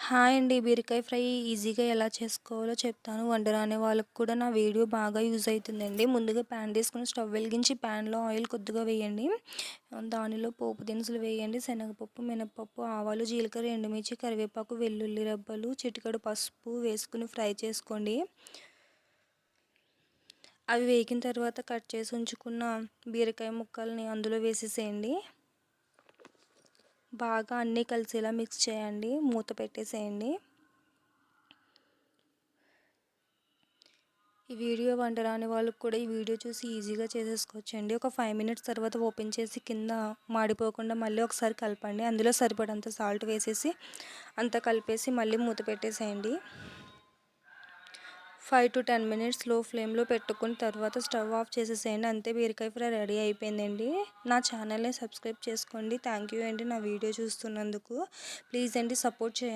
Hi అండి. బీరకాయ fry ఈజీగా ఎలా చేసుకోవాలో చెప్తాను. వంట రాని వాళ్ళకి కూడా నా వీడియో బాగా యూజ్ అవుతుందండి. ముందుగా ప్యాన్ తీసుకొని స్టవ్ వెలిగించి ప్యాన్లో ఆయిల్ కొద్దిగా వేయండి. దానిలో పోపు దినుసులు వేయండి. శనగపప్పు, మినపప్పు, ఆవాలు, జీలకర్ర, ఎండుమిర్చి, కరివేపాకు, వెల్లుల్లి రెబ్బలు, చిటికెడు పసుపు వేసుకుని ఫ్రై చేసుకోండి. అవి వేగిన తర్వాత కట్ చేసి ఉంచుకున్న బీరకాయ ముక్కల్ని అందులో వేసేసేయండి. బాగా అన్నీ కలిసేలా మిక్స్ చేయండి. మూత పెట్టేసేయండి. ఈ వీడియో వంట రాని వాళ్ళకి కూడా ఈ వీడియో చూసి ఈజీగా చేసేసుకోవచ్చండి. ఒక 5 మినిట్స్ తర్వాత ఓపెన్ చేసి కింద మాడిపోకుండా మళ్ళీ ఒకసారి కలపండి. అందులో సరిపడంత సాల్ట్ వేసేసి అంతా కలిపేసి మళ్ళీ మూత పెట్టేసేయండి. 5 to 10 మినిట్స్ లో ఫ్లేమ్లో పెట్టుకుని తర్వాత స్టవ్ ఆఫ్ చేసేసేయండి. అంతే, బీరకాయ ఫ్రై రెడీ అయిపోయిందండి. నా ఛానల్ని సబ్స్క్రైబ్ చేసుకోండి. థ్యాంక్ యూ అండి నా వీడియో చూస్తున్నందుకు. ప్లీజ్ అండి సపోర్ట్ చేయండి.